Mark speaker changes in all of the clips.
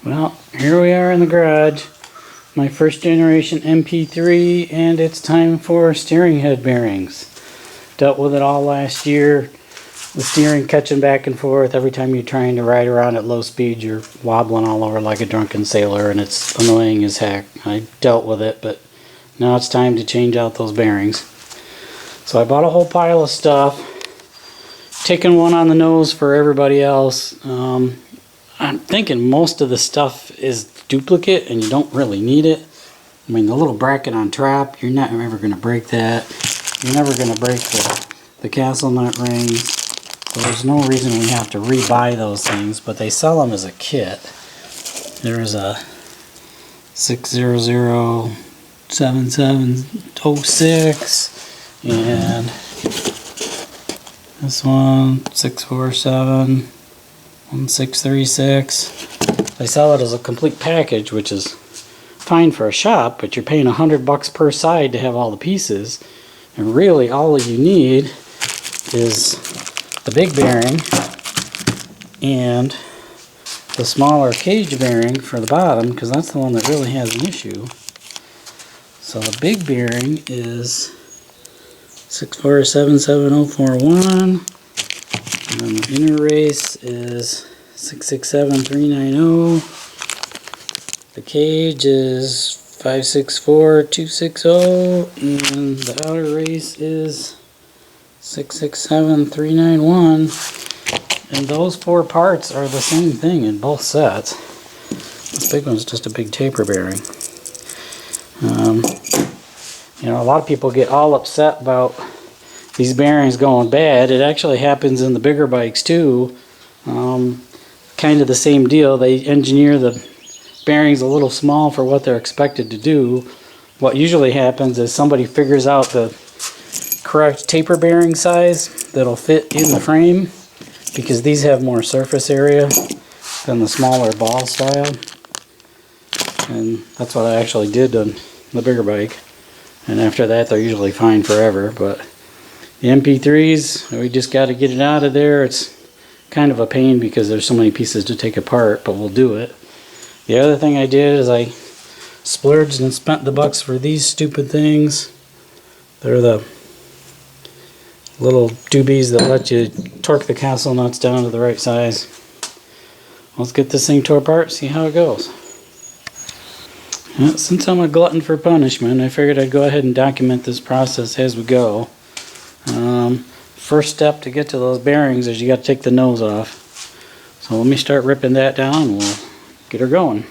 Speaker 1: Well, here we are in the garage. My first generation MP3, and it's time for steering head bearings. Dealt with it all last year. The steering catching back and forth. Every time you're trying to ride around at low speed, you're wobbling all over like a drunken sailor, and it's annoying as heck. I dealt with it, but now it's time to change out those bearings. So I bought a whole pile of stuff, taking one on the nose for everybody else. I'm thinking most of the stuff is duplicate and you don't really need it. I mean, the little bracket on trap, you're not ever going to break that. You're never going to break the castle nut rings. So there's no reason we have to rebuy those things, but they sell them as a kit. There's a 6007706 and this one 6471636. They sell it as a complete package, which is fine for a shop, but you're paying $100 per side to have all the pieces, and really all you need is the big bearing and the smaller cage bearing for the bottom, because that's the one that really has an issue. So the big bearing is 6477041. And then the inner race is 667390. The cage is 564260, and the outer race is 667391. And those four parts are the same thing in both sets. This big one's just a big taper bearing. You know, a lot of people get all upset about these bearings going bad. It actually happens in the bigger bikes too. Kind of the same deal. They engineer the bearings a little small for what they're expected to do. What usually happens is somebody figures out the correct taper bearing size that'll fit in the frame, because these have more surface area than the smaller ball style. And that's what I actually did on the bigger bike. And after that, they're usually fine forever. But the MP3s, we just got to get it out of there. It's kind of a pain because there's so many pieces to take apart, but we'll do it. The other thing I did is I splurged and spent the bucks for these stupid things. They're the little doobies that let you torque the castle nuts down to the right size. Let's get this thing tore apart, see how it goes. Well, since I'm a glutton for punishment, I figured I'd go ahead and document this process as we go. First step to get to those bearings is you got to take the nose off. So let me start ripping that down and we'll get her going.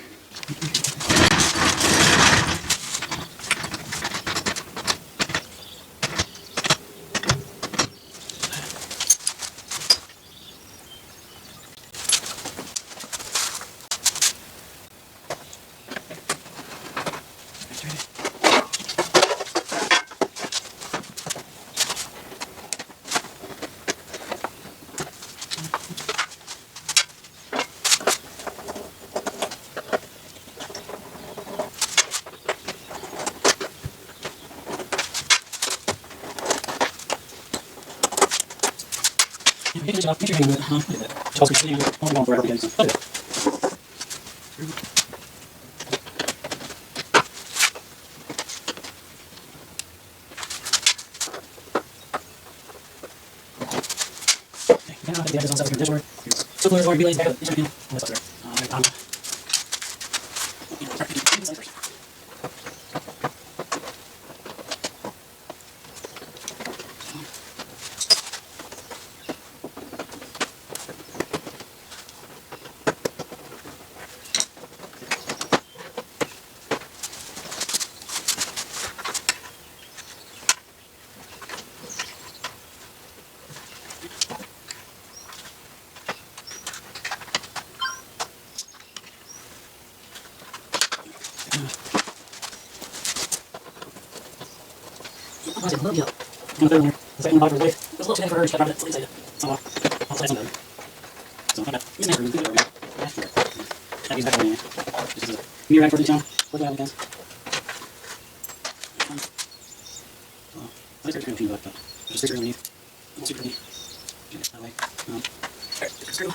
Speaker 1: Screw.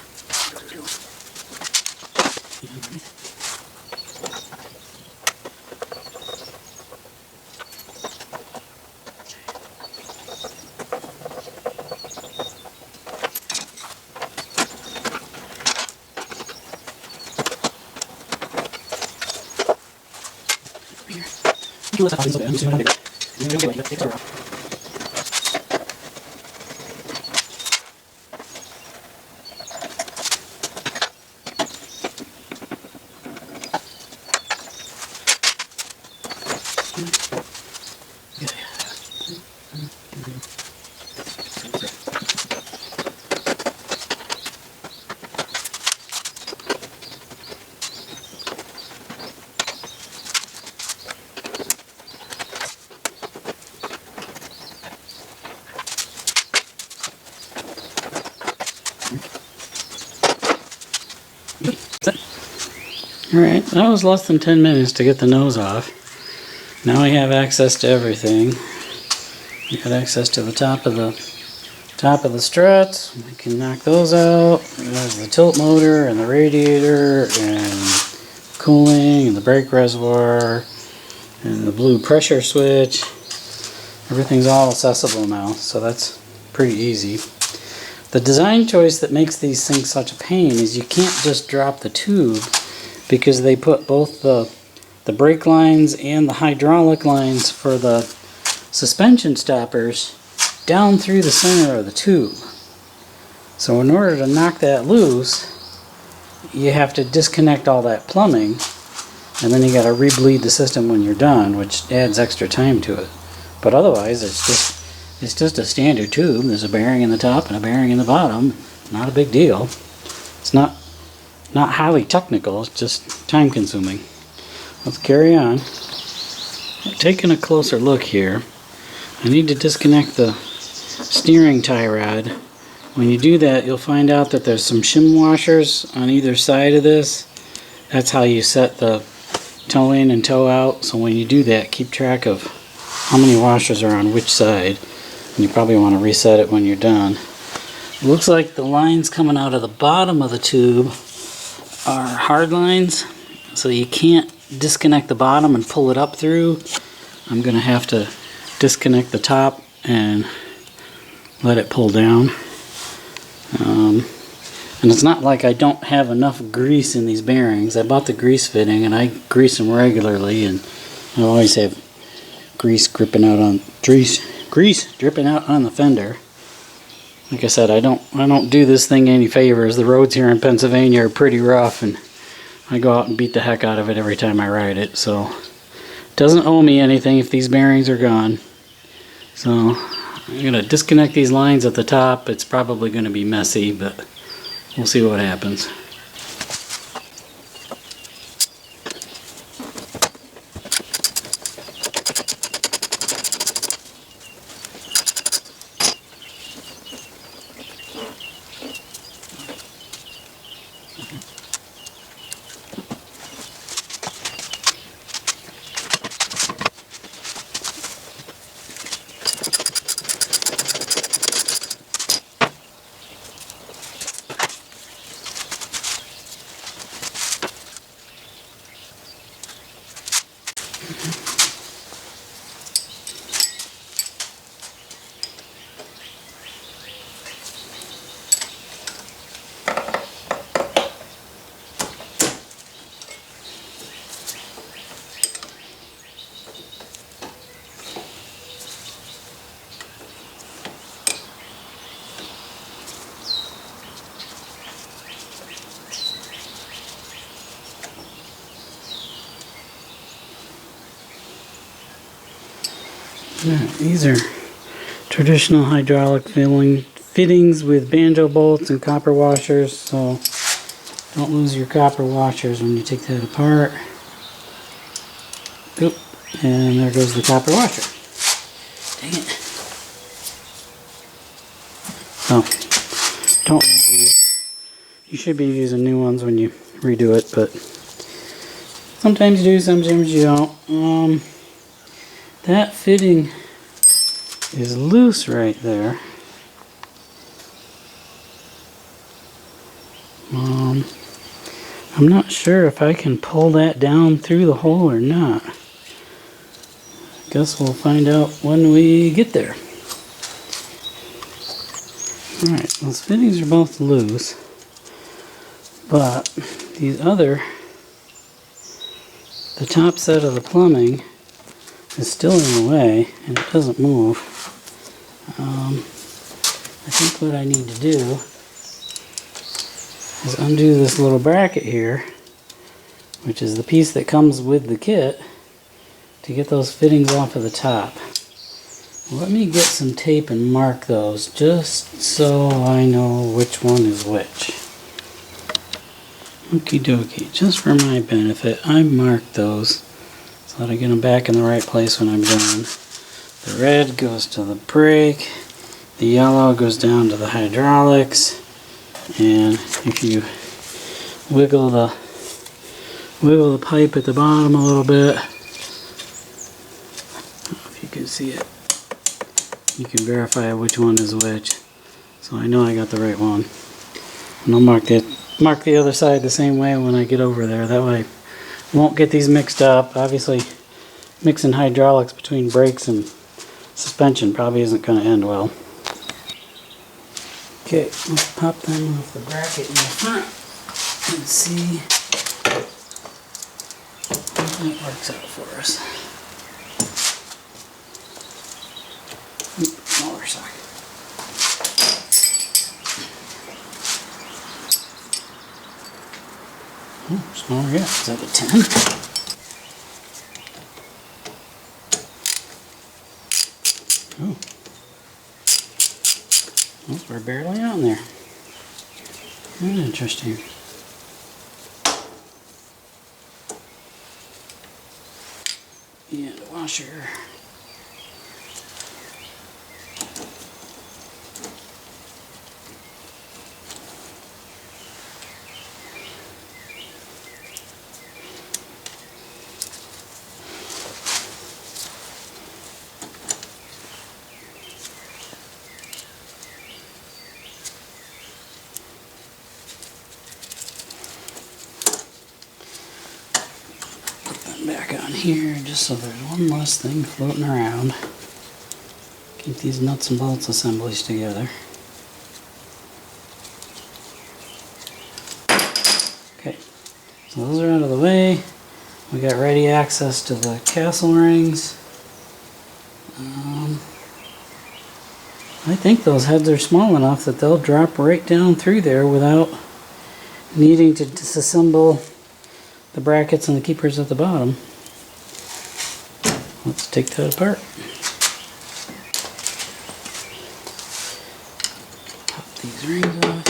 Speaker 1: Alright, that was less than 10 minutes to get the nose off. Now we have access to everything. We got access to the top of the struts. We can knock those out. There's the tilt motor and the radiator and cooling and the brake reservoir and the blue pressure switch. Everything's all accessible now, so that's pretty easy. The design choice that makes these things such a pain is you can't just drop the tube, because they put both the brake lines and the hydraulic lines for the suspension stoppers down through the center of the tube. So in order to knock that loose, you have to disconnect all that plumbing, and then you got to rebleed the system when you're done, which adds extra time to it. But otherwise, it's just a standard tube. There's a bearing in the top and a bearing in the bottom. Not a big deal. It's not highly technical, it's just time consuming. Let's carry on. Taking a closer look here, I need to disconnect the steering tie rod. When you do that, you'll find out that there's some shim washers on either side of this. That's how you set the toe in and toe out. So when you do that, keep track of how many washers are on which side. And you probably want to reset it when you're done. It looks like the lines coming out of the bottom of the tube are hard lines, so you can't disconnect the bottom and pull it up through. I'm going to have to disconnect the top and let it pull down. And it's not like I don't have enough grease in these bearings. I bought the grease fitting and I grease them regularly, and I always have grease dripping out on the fender. Like I said, I don't do this thing any favors. The roads here in Pennsylvania are pretty rough, and I go out and beat the heck out of it every time I ride it. So it doesn't owe me anything if these bearings are gone. So I'm gonna disconnect these lines at the top. It's probably gonna be messy, but we'll see what happens. Yeah, these are traditional hydraulic fittings with banjo bolts and copper washers, so don't lose your copper washers when you take that apart. Oop, and there goes the copper washer. Dang it. So, don't use these. You should be using new ones when you redo it, but sometimes you do, sometimes you don't. That fitting is loose right there. I'm not sure if I can pull that down through the hole or not. Guess we'll find out when we get there. Alright, those fittings are both loose, but the top set of the plumbing is still in the way and it doesn't move. I think what I need to do is undo this little bracket here, which is the piece that comes with the kit, to get those fittings off of the top. Let me get some tape and mark those just so I know which one is which. Okie dokie, just for my benefit, I marked those so that I get them back in the right place when I'm done. The red goes to the brake, the yellow goes down to the hydraulics, and if you wiggle the pipe at the bottom a little bit, I don't know if you can see it, you can verify which one is which. So I know I got the right one. And I'll mark the other side the same way when I get over there. That way I won't get these mixed up. Obviously, mixing hydraulics between brakes and suspension probably isn't going to end well. Okay, let's pop them off the bracket in the front and see how that works out for us. Smaller socket. Oh, smaller yet. Is that a 10? Oh. Well, we're barely on there. Very interesting. And a washer. Back on here just so there's one less thing floating around. Keep these nuts and bolts assemblies together. Okay, so those are out of the way. We got ready access to the castle rings. I think those heads are small enough that they'll drop right down through there without needing to disassemble the brackets and the keepers at the bottom. Let's take that apart. Pop these rings off.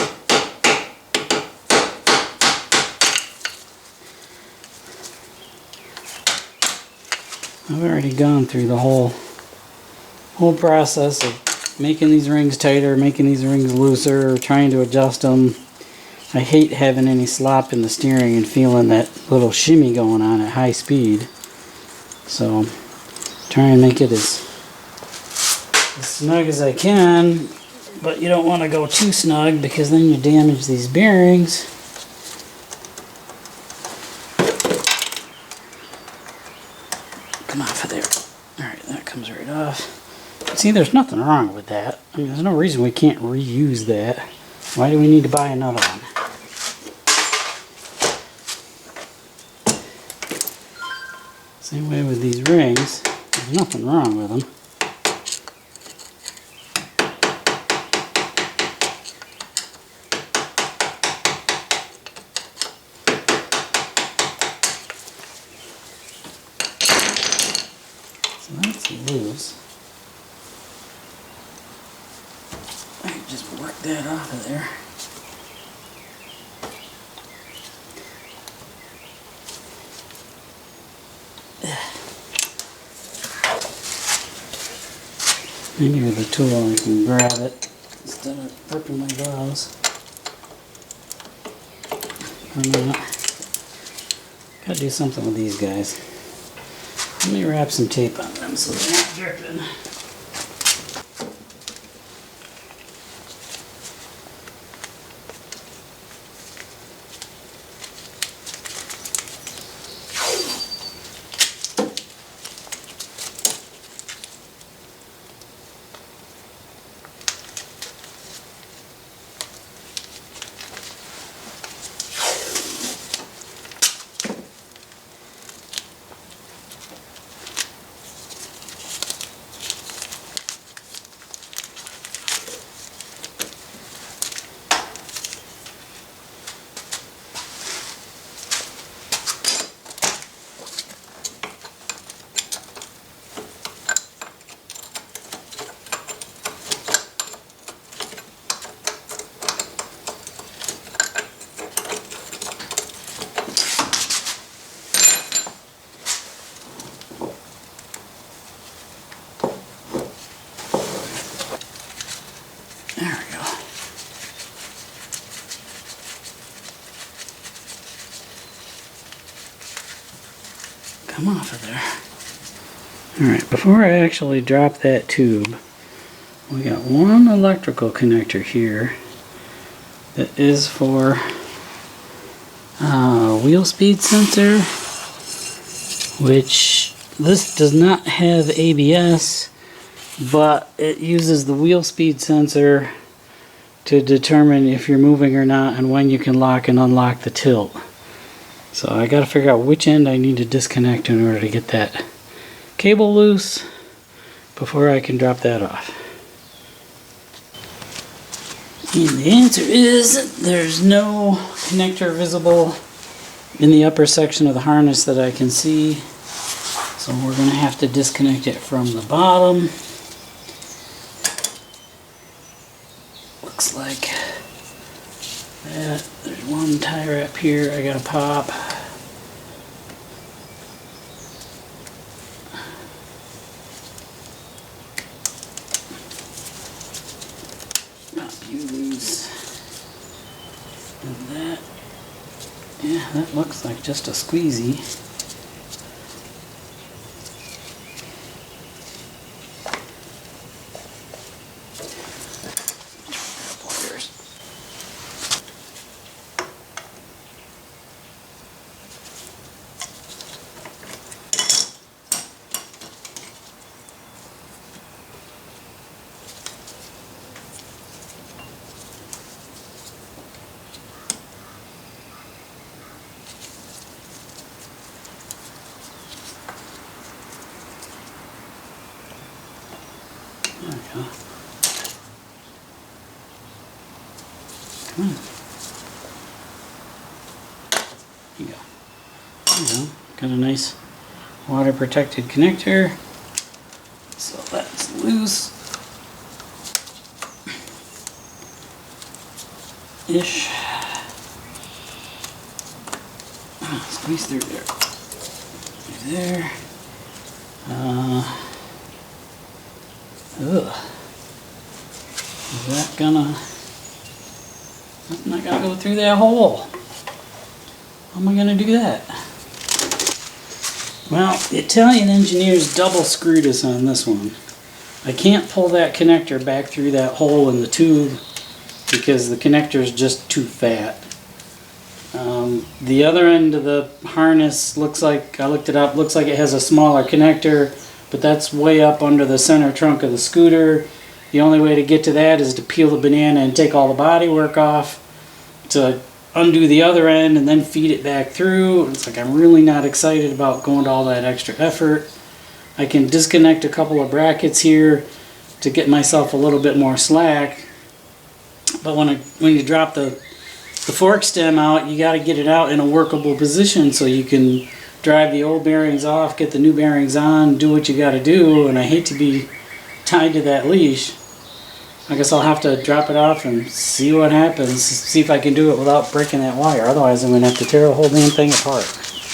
Speaker 1: I've already gone through the whole process of making these rings tighter, making these rings looser, trying to adjust them. I hate having any slop in the steering and feeling that little shimmy going on at high speed. So try and make it as snug as I can, but you don't want to go too snug because then you damage these bearings. Come off of there. Alright, that comes right off. See, there's nothing wrong with that. I mean, there's no reason we can't reuse that. Why do we need to buy another one? Same way with these rings, there's nothing wrong with them. So that's loose. I can just work that off of there. Maybe with a tool I can grab it instead of ripping my gloves. Or not. Gotta do something with these guys. Let me wrap some tape on them so they're not dripping. come off of there. Alright, before I actually drop that tube, we got one electrical connector here that is for wheel speed sensor, which this does not have ABS, but it uses the wheel speed sensor to determine if you're moving or not and when you can lock and unlock the tilt. So I got to figure out which end I need to disconnect in order to get that cable loose before I can drop that off. And the answer is there's no connector visible in the upper section of the harness that I can see. So we're going to have to disconnect it from the bottom. Looks like that. There's one tie wrap here I gotta pop. Pop use. And that, yeah, that looks like just a squeezy. There we go. Come on. There you go. There you go. Got a nice water protected connector. So that's loose. Ish. Squeeze through there. Through there. Is that gonna... I'm not gonna go through that hole. How am I gonna do that? Well, the Italian engineers double screwed us on this one. I can't pull that connector back through that hole in the tube because the connector is just too fat. The other end of the harness looks like, I looked it up, looks like it has a smaller connector, but that's way up under the center trunk of the scooter. The only way to get to that is to peel the banana and take all the bodywork off to undo the other end and then feed it back through. It's like I'm really not excited about going to all that extra effort. I can disconnect a couple of brackets here to get myself a little bit more slack, but when you drop the fork stem out, you got to get it out in a workable position so you can drive the old bearings off, get the new bearings on, do what you got to do, and I hate to be tied to that leash. I guess I'll have to drop it off and see what happens, see if I can do it without breaking that wire. Otherwise I'm going to have to tear the whole damn thing apart.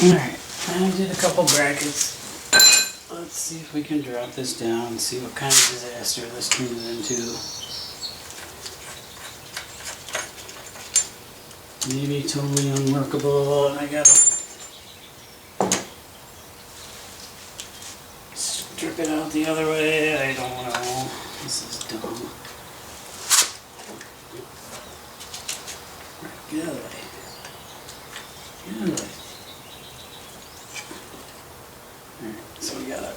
Speaker 1: Alright, I did a couple brackets. Let's see if we can drop this down and see what kind of disaster this turns into. Maybe totally unworkable, and I gotta strip it out the other way. I don't know. This is dumb. Get out of the way. Get out of the way. Alright, so we got a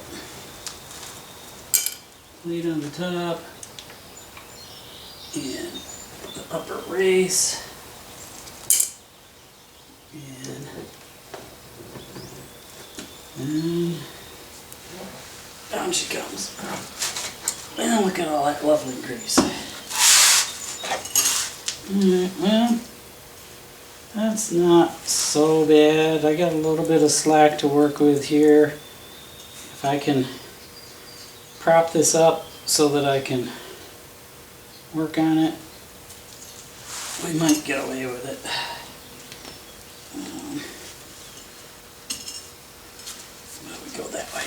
Speaker 1: plate on the top and the upper race. And down she comes. And look at all that lovely grease. Alright, well, that's not so bad. I got a little bit of slack to work with here. If I can prop this up so that I can work on it, we might get away with it. Go that way.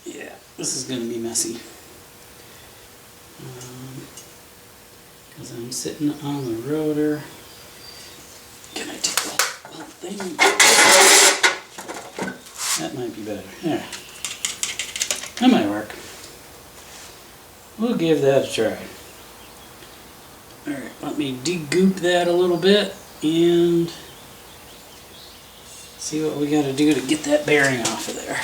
Speaker 1: Yeah, this is going to be messy. because I'm sitting on the rotor. Can I take the whole thing? That might be better. There. That might work. We'll give that a try. Alright, let me de-goop that a little bit and see what we got to do to get that bearing off of there.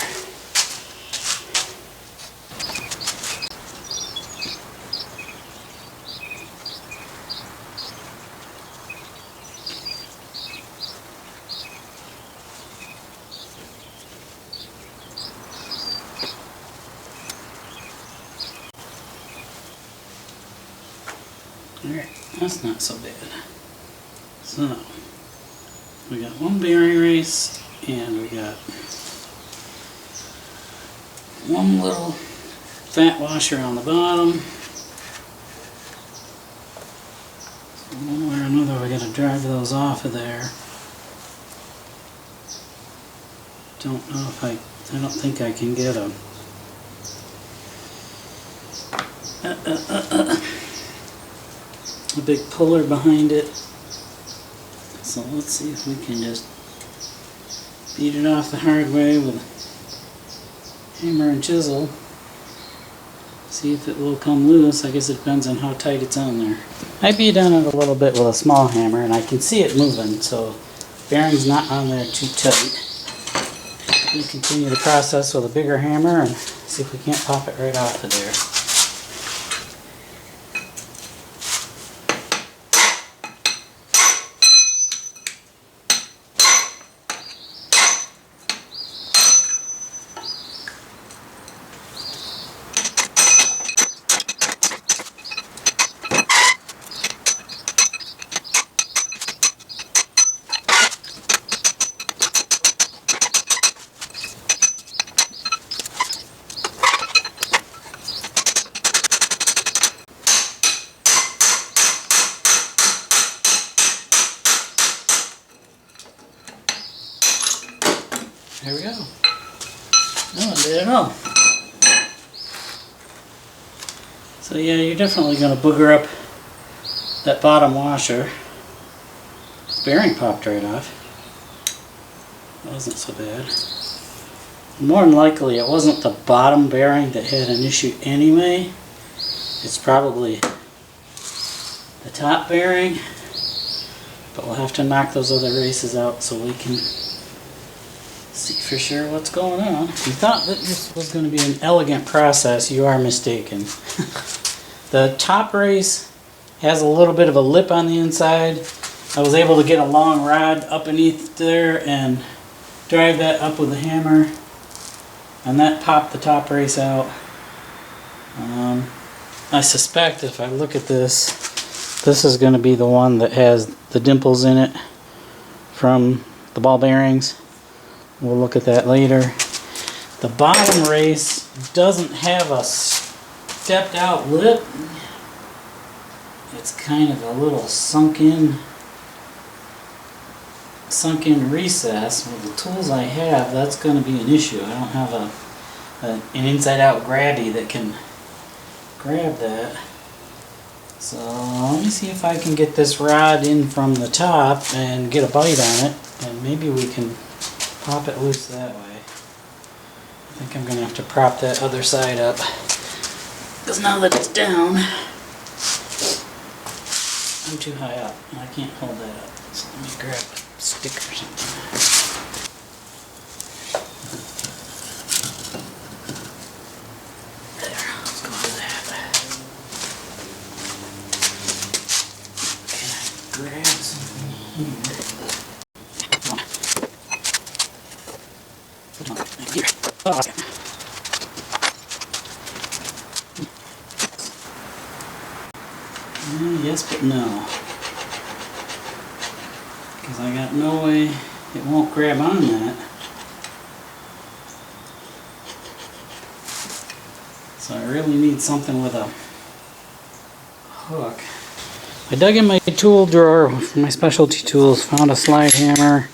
Speaker 1: Alright, that's not so bad. So, we got one bearing race, and we got one little fat washer on the bottom. So one way or another we gotta drive those off of there. Don't know if I don't think I can get them. A big puller behind it. So let's see if we can just beat it off the hard way with a hammer and chisel. See if it will come loose. I guess it depends on how tight it's on there. I beat on it a little bit with a small hammer and I can see it moving, so bearing's not on there too tight. We continue the process with a bigger hammer and see if we can't pop it right off of there. There we go. That one did it all. So yeah, you're definitely going to booger up that bottom washer. The bearing popped right off. That wasn't so bad. More than likely it wasn't the bottom bearing that had an issue anyway. It's probably the top bearing. But we'll have to knock those other races out so we can see for sure what's going on. If you thought that this was going to be an elegant process, you are mistaken. The top race has a little bit of a lip on the inside. I was able to get a long rod up beneath there and drive that up with a hammer, and that popped the top race out. I suspect if I look at this, this is going to be the one that has the dimples in it from the ball bearings. We'll look at that later. The bottom race doesn't have a stepped out lip. It's kind of a little sunk in recess. With the tools I have, that's going to be an issue. I don't have an inside out grabby that can grab that. So let me see if I can get this rod in from the top and get a bite on it, and maybe we can pop it loose that way. I think I'm going to have to prop that other side up, because now that it's down, I'm too high up and I can't hold that up. So let me grab a stick or something. There, let's go with that. Can I grab something here? Here. Oh, okay. Yes, but no. Because I got no way it won't grab on that. So I really need something with a hook. I dug in my tool drawer for my specialty tools, found a slide hammer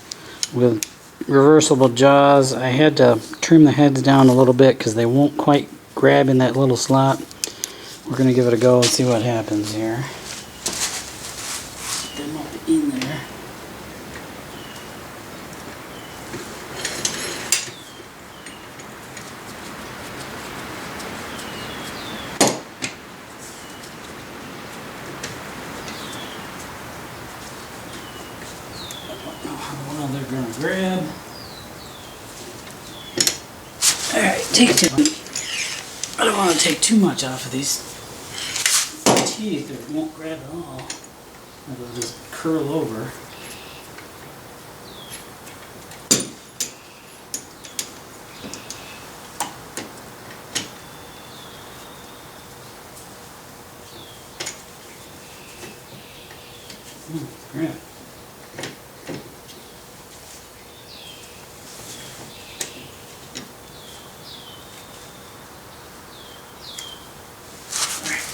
Speaker 1: with reversible jaws. I had to trim the heads down a little bit because they won't quite grab in that little slot. We're going to give it a go and see what happens here. them up in there. Well, they're going to grab. Alright, take two. I don't want to take too much off of these teeth or it won't grab at all. It'll just curl over. Grab.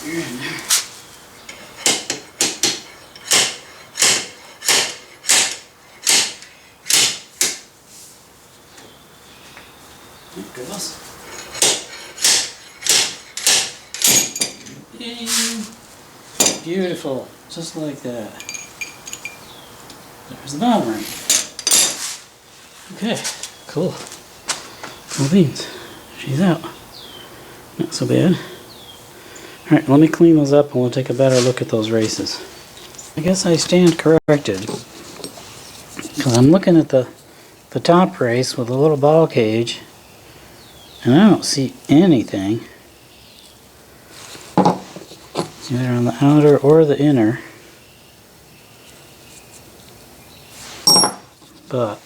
Speaker 1: You're in there. There it goes. Ding. Beautiful, just like that. There's the bottom ring. Okay, cool. Cool beans. She's out. Not so bad. Alright, let me clean those up and we'll take a better look at those races. I guess I stand corrected. Because I'm looking at the top race with a little ball cage and I don't see anything. It's either on the outer or the inner. But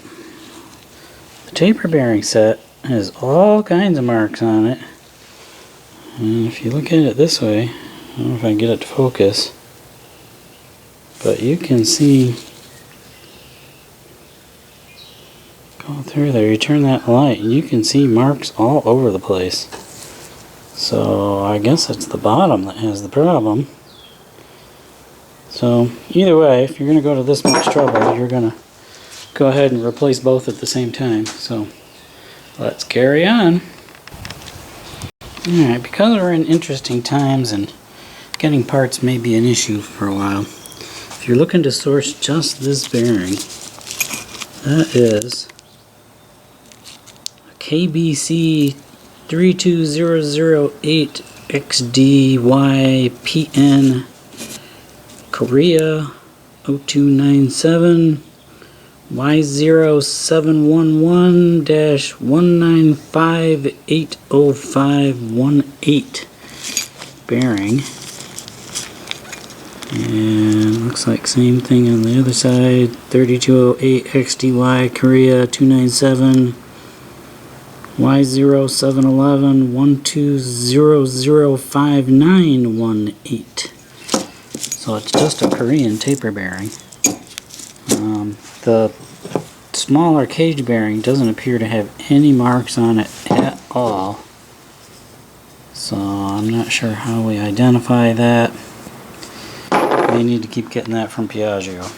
Speaker 1: the taper bearing set has all kinds of marks on it. And if you look at it this way, I don't know if I can get it to focus, but you can see, go through there, you turn that light, and you can see marks all over the place. So I guess it's the bottom that has the problem. So either way, if you're going to go to this much trouble, you're going to go ahead and replace both at the same time. So let's carry on. Alright, because we're in interesting times and getting parts may be an issue for a while, if you're looking to source just this bearing, that is a KBC 32008 XDYPN Korea 0297 Y0711-195-80518 bearing, and looks like same thing on the other side. 3208 XDY Korea 297 Y0711-12005918. So it's just a Korean taper bearing. The smaller cage bearing doesn't appear to have any marks on it at all. So I'm not sure how we identify that. We need to keep getting that from Piaggio.